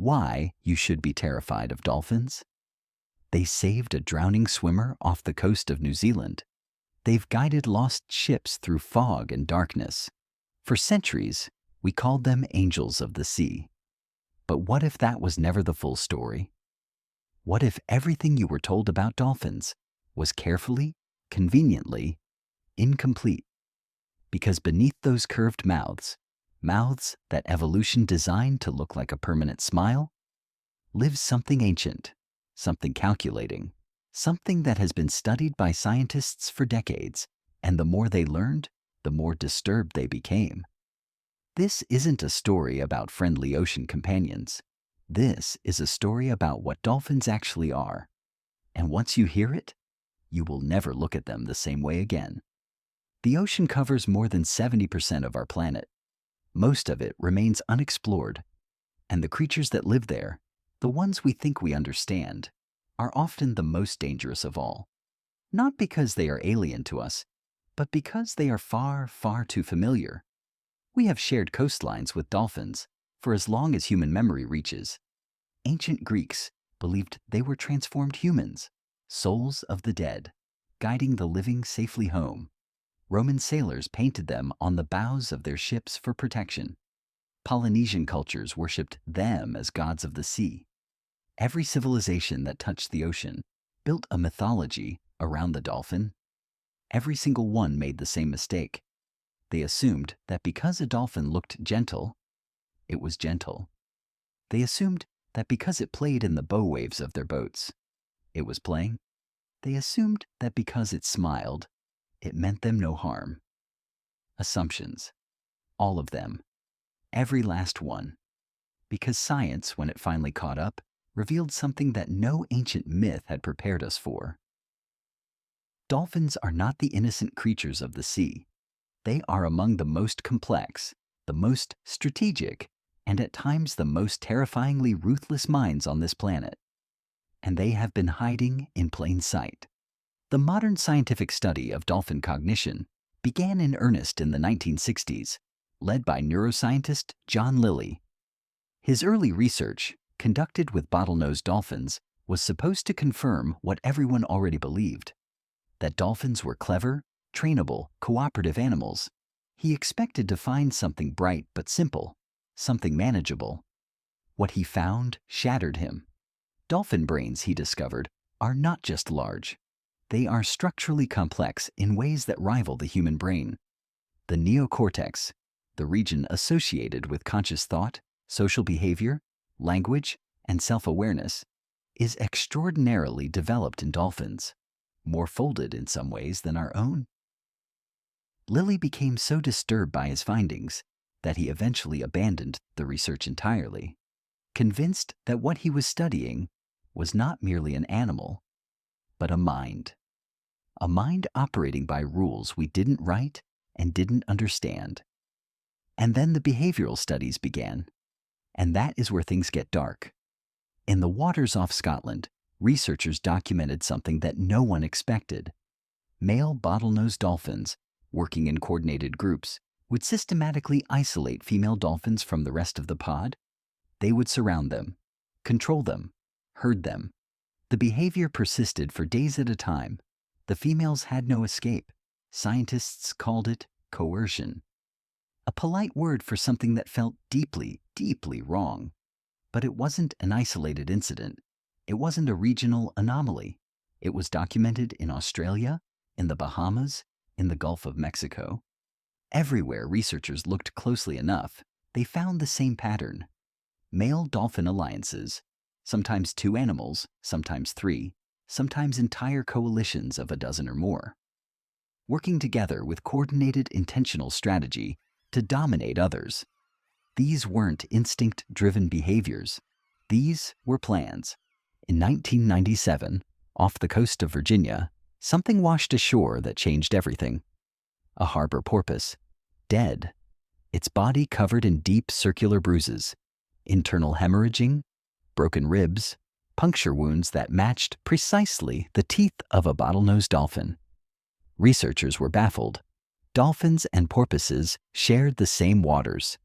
why you should be terrified of dolphins. They saved a drowning swimmer off the coast of New Zealand. They've guided lost ships through fog and darkness. For centuries, we called them angels of the sea. But what if that was never the full story? What if everything you were told about dolphins was carefully, conveniently, incomplete? Because beneath those curved mouths that evolution designed to look like a permanent smile, lives something ancient, something calculating, something that has been studied by scientists for decades, and the more they learned, the more disturbed they became. This isn't a story about friendly ocean companions. This is a story about what dolphins actually are. And once you hear it, you will never look at them the same way again. The ocean covers more than 70% of our planet. Most of it remains unexplored, and the creatures that live there, the ones we think we understand, are often the most dangerous of all. Not because they are alien to us, but because they are far, far too familiar. We have shared coastlines with dolphins for as long as human memory reaches. Ancient Greeks believed they were transformed humans, souls of the dead, guiding the living safely home. Roman sailors painted them on the bows of their ships for protection. Polynesian cultures worshipped them as gods of the sea. Every civilization that touched the ocean built a mythology around the dolphin. Every single one made the same mistake. They assumed that because a dolphin looked gentle, it was gentle. They assumed that because it played in the bow waves of their boats, it was playing. They assumed that because it smiled, it meant them no harm. Assumptions. All of them. Every last one. Because science, when it finally caught up, revealed something that no ancient myth had prepared us for. Dolphins are not the innocent creatures of the sea. They are among the most complex, the most strategic, and at times the most terrifyingly ruthless minds on this planet. And they have been hiding in plain sight. The modern scientific study of dolphin cognition began in earnest in the 1960s, led by neuroscientist John Lilly. His early research, conducted with bottlenose dolphins, was supposed to confirm what everyone already believed, that dolphins were clever, trainable, cooperative animals. He expected to find something bright but simple, something manageable. What he found shattered him. Dolphin brains, he discovered, are not just large. They are structurally complex in ways that rival the human brain. The neocortex, the region associated with conscious thought, social behavior, language, and self-awareness, is extraordinarily developed in dolphins, more folded in some ways than our own. Lilly became so disturbed by his findings that he eventually abandoned the research entirely, convinced that what he was studying was not merely an animal, but a mind operating by rules we didn't write and didn't understand. And then the behavioral studies began, and that is where things get dark. In the waters off Scotland, researchers documented something that no one expected. Male bottlenose dolphins, working in coordinated groups, would systematically isolate female dolphins from the rest of the pod. They would surround them, control them, herd them. The behavior persisted for days at a time. The females had no escape. Scientists called it coercion. A polite word for something that felt deeply, deeply wrong. But it wasn't an isolated incident. It wasn't a regional anomaly. It was documented in Australia, in the Bahamas, in the Gulf of Mexico. Everywhere researchers looked closely enough, they found the same pattern. Male dolphin alliances, sometimes 2 animals, sometimes 3, sometimes entire coalitions of a dozen or more, working together with coordinated intentional strategy to dominate others. These weren't instinct-driven behaviors. These were plans. In 1997, off the coast of Virginia, something washed ashore that changed everything. A harbor porpoise, dead, its body covered in deep circular bruises, internal hemorrhaging, broken ribs, puncture wounds that matched precisely the teeth of a bottlenose dolphin. Researchers were baffled. Dolphins and porpoises shared the same waters.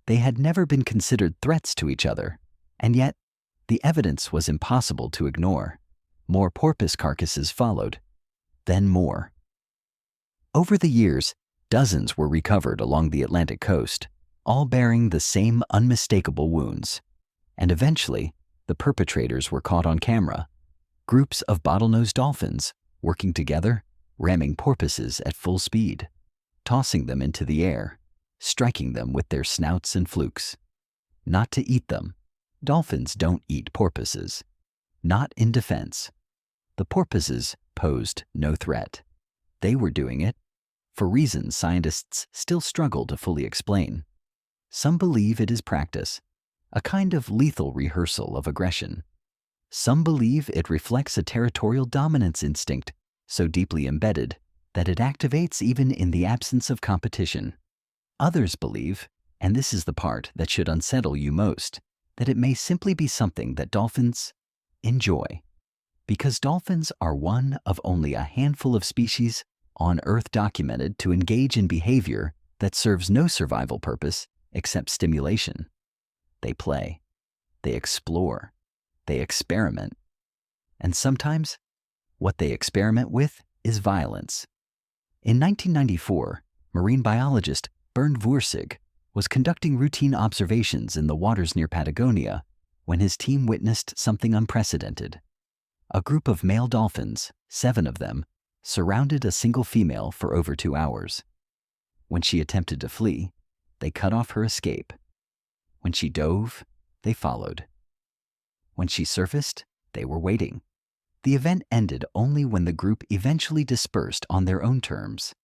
They had never been considered threats to each other. And yet, the evidence was impossible to ignore. More porpoise carcasses followed, then more. Over the years, dozens were recovered along the Atlantic coast, all bearing the same unmistakable wounds. And eventually, the perpetrators were caught on camera. Groups of bottlenose dolphins working together, ramming porpoises at full speed, tossing them into the air, striking them with their snouts and flukes. Not to eat them. Dolphins don't eat porpoises. Not in defense. The porpoises posed no threat. They were doing it for reasons scientists still struggle to fully explain. Some believe it is practice, a kind of lethal rehearsal of aggression. Some believe it reflects a territorial dominance instinct so deeply embedded that it activates even in the absence of competition. Others believe, and this is the part that should unsettle you most, that it may simply be something that dolphins enjoy. Because dolphins are one of only a handful of species on Earth documented to engage in behavior that serves no survival purpose except stimulation. They play, they explore, they experiment. And sometimes, what they experiment with is violence. In 1994, marine biologist Bernd Wursig was conducting routine observations in the waters near Patagonia when his team witnessed something unprecedented. A group of male dolphins, 7 of them, surrounded a single female for over 2 hours. When she attempted to flee, they cut off her escape. When she dove, they followed. When she surfaced, they were waiting. The event ended only when the group eventually dispersed on their own terms.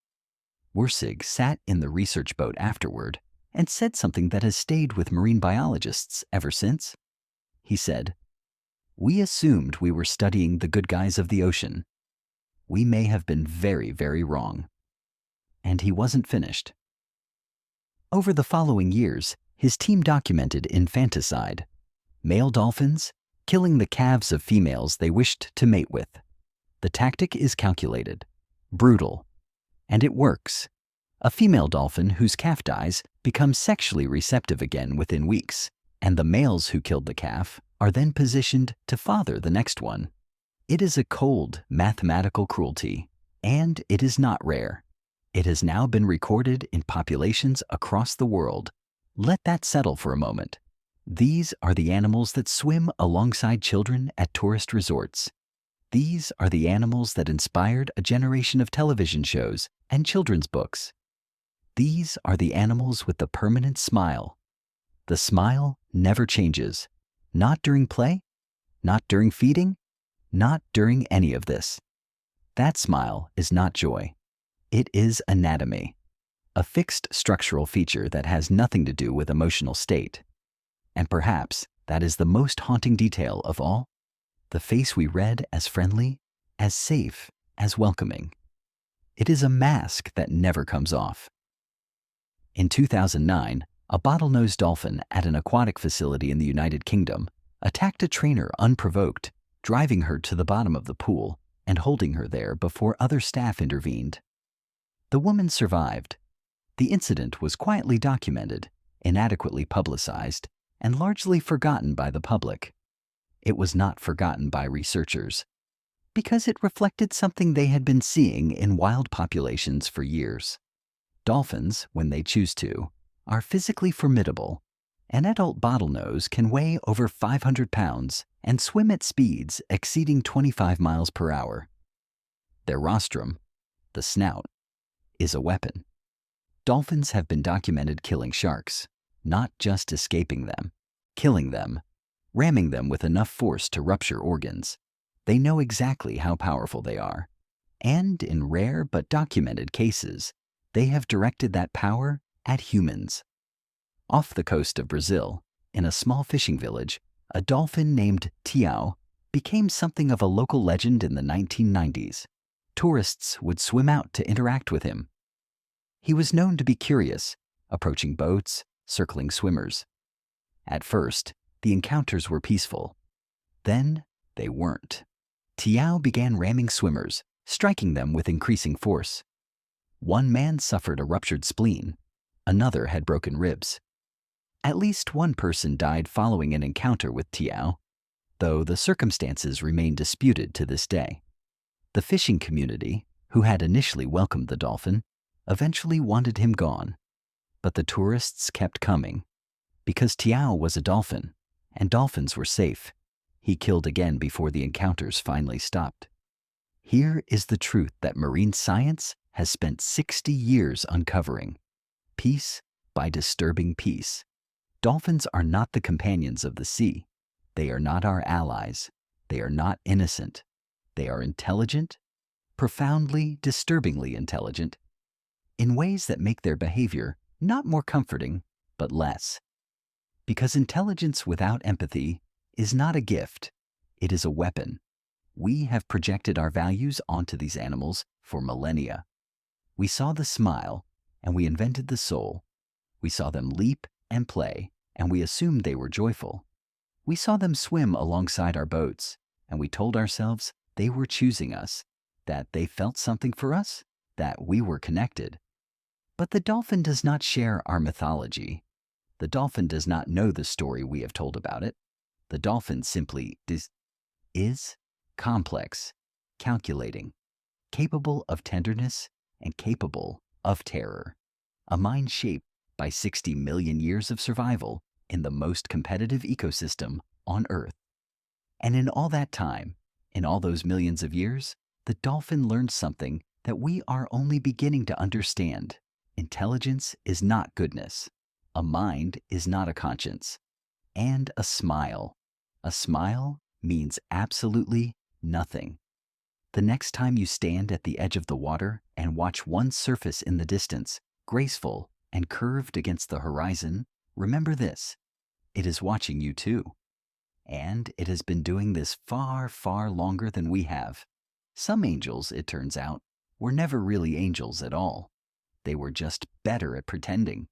Wursig sat in the research boat afterward and said something that has stayed with marine biologists ever since. He said, "We assumed we were studying the good guys of the ocean. We may have been very, very wrong." And he wasn't finished. Over the following years, his team documented infanticide, male dolphins killing the calves of females they wished to mate with. The tactic is calculated, brutal, and it works. A female dolphin whose calf dies becomes sexually receptive again within weeks, and the males who killed the calf are then positioned to father the next one. It is a cold, mathematical cruelty, and it is not rare. It has now been recorded in populations across the world. Let that settle for a moment. These are the animals that swim alongside children at tourist resorts. These are the animals that inspired a generation of television shows and children's books. These are the animals with the permanent smile. The smile never changes. Not during play, not during feeding, not during any of this. That smile is not joy. It is anatomy, a fixed structural feature that has nothing to do with emotional state. And perhaps that is the most haunting detail of all, the face we read as friendly, as safe, as welcoming. It is a mask that never comes off. In 2009, a bottlenose dolphin at an aquatic facility in the United Kingdom attacked a trainer unprovoked, driving her to the bottom of the pool and holding her there before other staff intervened. The woman survived. The incident was quietly documented, inadequately publicized, and largely forgotten by the public. It was not forgotten by researchers, because it reflected something they had been seeing in wild populations for years. Dolphins, when they choose to, are physically formidable. An adult bottlenose can weigh over 500 pounds and swim at speeds exceeding 25 miles per hour. Their rostrum, the snout, is a weapon. Dolphins have been documented killing sharks, not just escaping them, killing them, ramming them with enough force to rupture organs. They know exactly how powerful they are. And in rare but documented cases, they have directed that power at humans. Off the coast of Brazil, in a small fishing village, a dolphin named Tiao became something of a local legend in the 1990s. Tourists would swim out to interact with him. He was known to be curious, approaching boats, circling swimmers. At first, the encounters were peaceful. Then, they weren't. Tiao began ramming swimmers, striking them with increasing force. One man suffered a ruptured spleen. Another had broken ribs. At least one person died following an encounter with Tiao, though the circumstances remain disputed to this day. The fishing community, who had initially welcomed the dolphin, eventually wanted him gone, but the tourists kept coming. Because Tiao was a dolphin, and dolphins were safe, he killed again before the encounters finally stopped. Here is the truth that marine science has spent 60 years uncovering. Piece by disturbing piece. Dolphins are not the companions of the sea. They are not our allies. They are not innocent. They are intelligent, profoundly, disturbingly intelligent, in ways that make their behavior not more comforting, but less. Because intelligence without empathy is not a gift, it is a weapon. We have projected our values onto these animals for millennia. We saw the smile, and we invented the soul. We saw them leap and play, and we assumed they were joyful. We saw them swim alongside our boats, and we told ourselves they were choosing us, that they felt something for us, that we were connected. But the dolphin does not share our mythology. The dolphin does not know the story we have told about it. The dolphin simply is complex, calculating, capable of tenderness, and capable of terror. A mind shaped by 60 million years of survival in the most competitive ecosystem on Earth. And in all that time, in all those millions of years, the dolphin learned something that we are only beginning to understand. Intelligence is not goodness. A mind is not a conscience. And a smile. A smile means absolutely nothing. The next time you stand at the edge of the water and watch one surface in the distance, graceful and curved against the horizon, remember this: it is watching you too. And it has been doing this far, far longer than we have. Some angels, it turns out, were never really angels at all. They were just better at pretending.